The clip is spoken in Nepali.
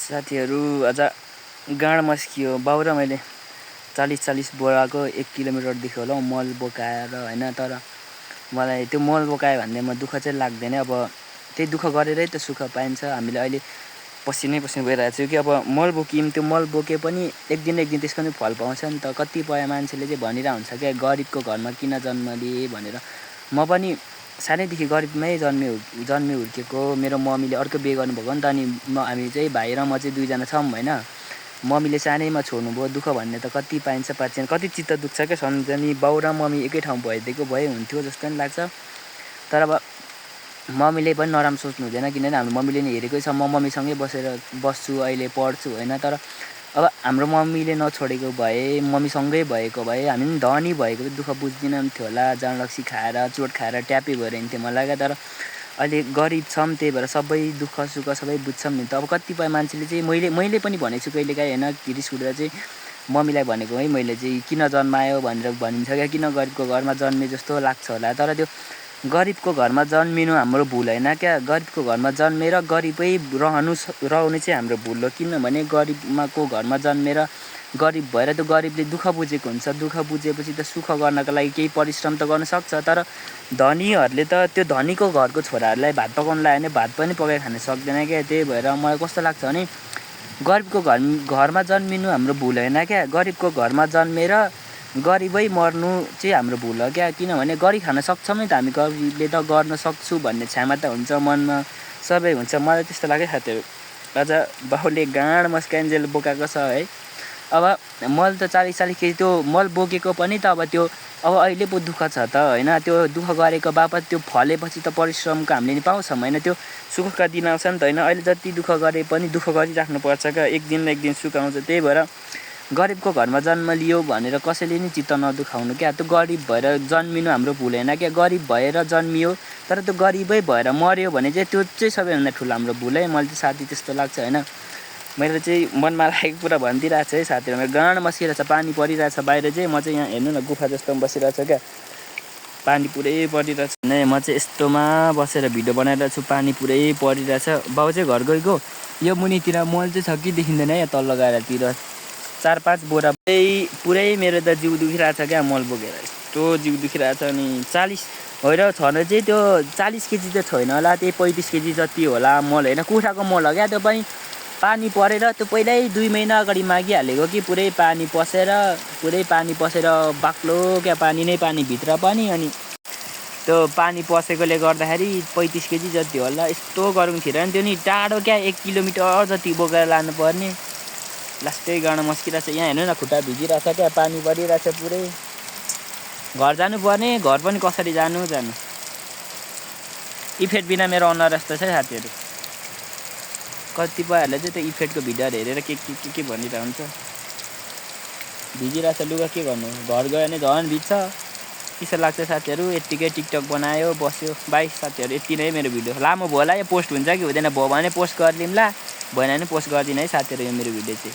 साथीहरू आज गाँड मस्कियो बाउ र मैले 40 बोराको 1 किलोमिटरदेखि होला मल बोकाएर हैन। तर मलाई त्यो मल बोकायो भन्नेमा दुःख चाहिँ लाग्दैन। अब त्यही दुःख गरेरै त सुख पाइन्छ। हामीले अहिले पसिनै भइरहेको छु कि अब मल बोक्यौँ, त्यो मल बोके पनि एक दिन त्यसको पनि फल पाउँछ नि त। कतिपय मान्छेले चाहिँ भनिरहेको हुन्छ क्या, गरिबको घरमा किन जन्म लिए भनेर। म पनि सानैदेखि गरिबमै जन्मे हुर्केको। मेरो मम्मीले अर्को बिहे गर्नुभएको नि त, अनि हामी चाहिँ भाइ र म चाहिँ दुईजना छौँ हैन। मम्मीले सानैमा छोड्नुभयो। दुःख भन्ने त कति पाइन्छ पाइँदैन, कति चित्त दुख्छ क्या सम्झनी। बाउ र मम्मी एकै ठाउँ भइदिएको भए हुन्थ्यो जस्तो नि लाग्छ। तर अब मम्मीले पनि नराम्रो सोच्नु हुँदैन, किनभने हाम्रो मम्मीले नि हेरेकै छ। म मम्मीसँगै बस्छु अहिले, पढ्छु हैन। तर अब हाम्रो मम्मीले नछोडेको भए, मम्मीसँगै भएको भए हामी पनि धनी भएको दुःख बुझ्दिनँ थियो होला। जानलक्सी खाएर चोट खाएर ट्यापी भएर हिँड्थ्यो मलाई क्या। तर अहिले गरिब छौँ, त्यही भएर सबै दुःख सुख सबै बुझ्छौँ नि त। अब कतिपय मान्छेले चाहिँ मैले पनि भनेको छु कहिलेकाहीँ हैन, रिस उठेर चाहिँ मम्मीलाई भनेको है मैले चाहिँ, किन जन्मायो भनेर भनिन्छ क्या, किन गरिबको घरमा जन्मे जस्तो लाग्छ होला। तर त्यो गरिबको घरमा जन्मिनु हाम्रो भुल हैन क्या। गरिबको घरमा जन्मेर गरिबै रहनु चाहिँ हाम्रो भुल हो। किनभने गरिबको घरमा जन्मेर गरिब भएर त्यो गरिबले दुःख बुझेको हुन्छ। दुःख बुझेपछि त सुख गर्नको लागि केही परिश्रम त गर्न सक्छ। तर धनीहरूले त त्यो धनीको घरको छोराहरूलाई भात पकाउनु लाग्यो भने भात पनि पकाइ खान सक्दैन क्या। त्यही भएर मलाई कस्तो लाग्छ भने गरिबको घरमा जन्मिनु हाम्रो भुल हैन क्या। गरिबको घरमा जन्मेर गरिबै मर्नु चाहिँ हाम्रो भुल हो क्या। किनभने गरी खान सक्छौँ नि त हामी, गरिबले त गर्न सक्छु भन्ने क्षमता हुन्छ मनमा, सबै हुन्छ। मलाई त्यस्तो लाग्यो साथीहरू। आज बाउले गाँड मस्काइन्जेल बोकाएको छ है। अब मल त 40 केजी त्यो मल बोकेको पनि त अब अहिले पो दुःख छ त हैन। त्यो दुःख गरेको बापत त्यो फलेपछि त परिश्रमको हामीले नि पाउँछौँ हैन। त्यो सुखका दिन आउँछ नि त हैन। अहिले जति दुःख गरे पनि दुःख गरिराख्नु पर्छ क्या, एक दिन सुख आउँछ। त्यही भएर गरिबको घरमा जन्म लियो भनेर कसैले नि चित्त नदुखाउनु क्या। त्यो गरिब भएर जन्मिनु हाम्रो भुल हैन क्या। गरिब भएर जन्मियो तर त्यो गरिबै भएर मर्यो भने चाहिँ त्यो चाहिँ सबैभन्दा ठुलो हाम्रो भुल है। मलाई चाहिँ साथी त्यस्तो लाग्छ हैन। मैले चाहिँ मनमा लागेको कुरा भनिदिइरहेको छु है साथीहरू। मेरो गाँड मस्किरहेछ, पानी परिरहेछ बाहिर चाहिँ। म चाहिँ यहाँ हेर्नु न गुफा जस्तोमा बसिरहेको छु क्या, पानी पुरै परिरहेछ। म चाहिँ यस्तोमा बसेर भिडियो बनाइरहेको छु, पानी पुरै परिरहेछ। बाउ चाहिँ घर गएको। यो मुनितिर मल चाहिँ छ कि देखिँदैन है, तल्लो गाडातिर 4-5 बोरा पुरै मेरो त जिउ दुखिरहेछ क्या मल बोकेर। यस्तो जिउ दुखिरहेछ। अनि 40 होइन छन चाहिँ त्यो 40 केजी त छैन होला, त्यही 35 केजी जति होला मल होइन। कुखुराको मल हो क्या त्यो पनि। पानी परेर त्यो पहिल्यै 2 महिना अगाडि मागिहालेको कि पुरै पानी पसेर बाक्लो क्या, पानी नै पानी भित्र पनि। अनि त्यो पानी पसेकोले गर्दाखेरि 35 केजी जति होला। यस्तो गरौँ थिएन नि त्यो नि, टाढो क्या 1 किलोमिटर जति बोकेर लानुपर्ने। लास्टै गाँड मस्किरहेछ। यहाँ हेर्नु न खुट्टा भिजिरहेछ क्या, पानी परिरहेछ पुरै। घर जानुपर्ने, घर पनि कसरी जानु। इफेक्ट बिना मेरो अनुहार यस्तो छ साथीहरू। कतिपयहरूले चाहिँ त्यो इफेक्टको भिडियोहरू हेरेर के भनिरहेको हुन्छ। भिजिरहेछ लुगा, के गर्नु। घर गयो भने झन् भिज्छ। किसो लाग्छ साथीहरू। यत्तिकै टिकटक बनायो बस्यो। बाई साथीहरू, यति नै मेरो भिडियो। लामो भयो होला, यो पोस्ट हुन्छ कि हुँदैन, भयो भने पोस्ट गरिदिउँला, भएन भने पोस्ट गर्दिनँ है साथीहरू यो मेरो भिडियो चाहिँ।